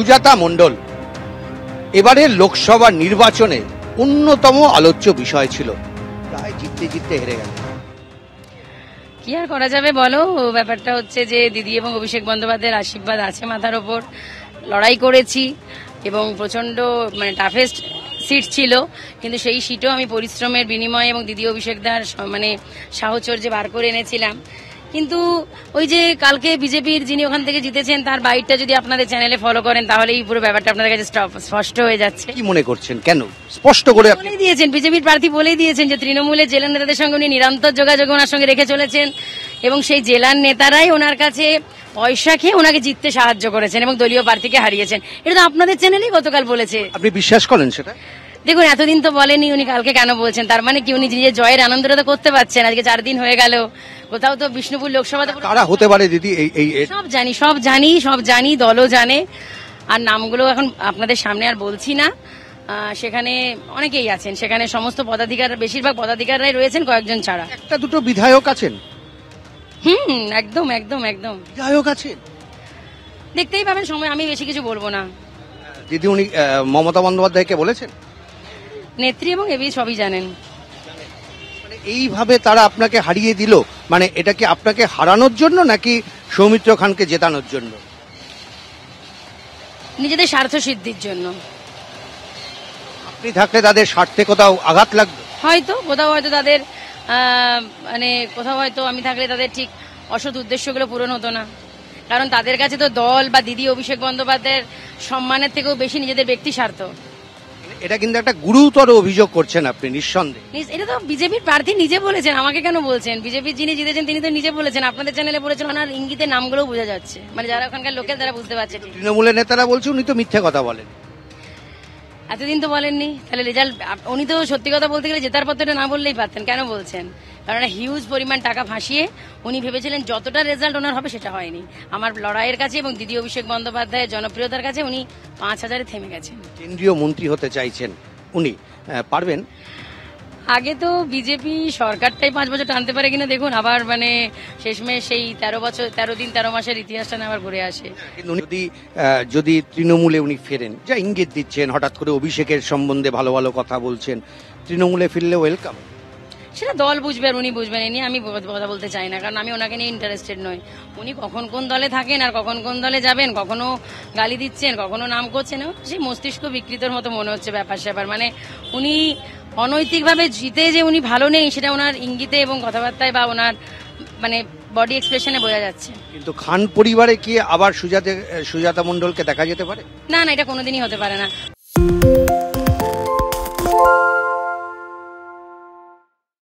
সুজাতা মণ্ডল এবারের লোকসভা নির্বাচনে অন্যতম আলোচ্য বিষয় ছিল, প্রায় জিততে জিততে হেরে গেল। কি আর করা যাবে বলো, ব্যাপারটা হচ্ছে যে দিদি এবং অভিষেক বন্দ্যোপাধ্যায়ের আশীর্বাদ আছে মাথার ওপর। লড়াই করেছি এবং প্রচন্ড টাফেস্ট সিট ছিল, কিন্তু সেই সিটও আমি পরিশ্রমের বিনিময়ে এবং দিদি অভিষেকদার সাহচর্যে বার করে এনেছিলাম। কিন্তু ওই যে কালকে বিজেপির যিনি ওখান থেকে জিতেছেন তার বাইটটা যদি আপনাদের চ্যানেলে ফলো করেন তাহলে এই পুরো ব্যাপারটা আপনাদের কাছে স্পষ্ট হয়ে যাচ্ছে। কি মনে করছেন, কেন স্পষ্ট করে বলেই দিয়েছেন, বিজেপির প্রার্থী বলেই দিয়েছেন যে তৃণমূলের জেলা নেতাদের সঙ্গে উনি নিরন্তর যোগাযোগ ওনার সঙ্গে রেখে চলেছেন এবং সেই জেলার নেতারাই ওনার কাছে পয়সা খেয়ে ওনাকে জিততে সাহায্য করেছেন এবং দলীয় প্রার্থীকে হারিয়েছেন। এটা তো আপনাদের চ্যানেলেই গতকাল বলেছে। আপনি বিশ্বাস করেন সেটা? দেখুন, এতদিন তো বলেনি, উনি কালকে কেন বলছেন? তার মানে কি উনি নিজের জয়ের আনন্দটা তো করতে পারছেন? আজকে 4 দিন হয়ে গেল, কোথাও তো বিষ্ণুপুর লোকসভাতে কারা হতে পারে দিদি? সব জানি, দলও জানে, আর নামগুলো এখন আপনাদের সামনে আর বলছি না। সেখানে অনেকেই আছেন, সেখানে সমস্ত পদাধিকার, বেশিরভাগ পদাধিকাররাই রয়েছেন, কয়েকজন ছাড়া। একটা দুটো বিধায়ক আছেন। একদম একদম একদম বিধায়ক আছেন, দেখতেই পাবেন সময়। আমি বেশি কিছু বলবো না। দিদি উনি মমতা বন্দ্যোপাধ্যায়কে বলেছেন? নেত্রী এবং এবি সবই জানেন। এইভাবে তারা আপনাকে হারিয়ে দিল, মানে এটা কি আপনাকে হারানোর জন্য নাকি সৌমিত্র খানকে জেতানোর জন্য? নিজেদের স্বার্থ সিদ্ধির জন্য। আপনি থাকলে তাদের স্বার্থে কোথাও আঘাত লাগবে? কোথাও হয়তো তাদের কোথাও হয়তো আমি থাকলে তাদের ঠিক অসৎ উদ্দেশ্যগুলো পূরণ হতো না। কারণ তাদের কাছে তো দল বা দিদি অভিষেক বন্দ্যোপাধ্যায়ের সম্মানের থেকেও বেশি নিজেদের ব্যক্তি স্বার্থ। এটা কিন্তু একটা গুরুতর অভিযোগ করছেন আপনি, নিঃসন্দেহে। এটা তো বিজেপির প্রার্থী নিজে বলেছেন, আমাকে কেন বলছেন? বিজেপির যিনি জিতেছেন তিনি তো নিজে বলেছেন, আপনাদের চ্যানেলে বলেছেন, ওনার ইঙ্গিতের নামগুলো বোঝা যাচ্ছে, যারা ওখানকার লোকের তারা বুঝতে পারছে। তৃণমূলের নেতারা বলছে উনি তো মিথ্যে কথা বলেন। এতদিন তো বলেননি, তাহলে রেজাল্ট উনি তো সত্যি কথা বলতে গেলে জেতার পত্রটা না বললেই পারতেন, কেন বলছেন? কারণ হিউজ পরিমাণ টাকা ভাসিয়ে উনি ভেবেছিলেন যতটা রেজাল্ট ওনার হবে সেটা হয়নি। আমার লড়াইয়ের কাছে এবং দিদি অভিষেক বন্দ্যোপাধ্যায়ের জনপ্রিয়তার কাছে উনি 5000-এ থেমে গেছেন। কেন্দ্রীয় মন্ত্রী হতে চাইছেন উনি, পারবেন? আগে তো বিজেপি সরকারটাই 5 বছর টানতে পারে কিনা দেখুন, আবার শেষমেশ সেই 13 দিন 13 মাসের ইতিহাসটা আবার ঘুরে আসে। কিন্তু যদি তৃণমূলে উনি ফেরেন, যা ইঙ্গিত দিচ্ছেন, হঠাৎ করে অভিষেকের সম্বন্ধে ভালো ভালো কথা বলছেন, তৃণমূলে ফিরলে ওয়েলকাম। সেটা দল বুঝবে আর উনি বুঝবেন, এ নিয়ে আমি কথা বলতে চাই না, কারণ আমি ওনাকে নিয়ে ইন্টারেস্টেড নই। উনি কখন কোন দলে থাকেন আর কখন কোন দলে যাবেন, কখনো গালি দিচ্ছেন, কখনো নাম করছেন, সেই মস্তিষ্ক বিকৃতর মতো মনে হচ্ছে ব্যাপার স্যাপার। উনি অনৈতিকভাবে জিতে যে উনি ভালো নেই সেটা ওনার ইঙ্গিতে এবং কথাবার্তায় বা ওনার বডি এক্সপ্রেশনে বোঝা যাচ্ছে। কিন্তু খান পরিবারে কি আবার সুজাতা মণ্ডলকে দেখা যেতে পারে? না, এটা কোনোদিনই হতে পারে না।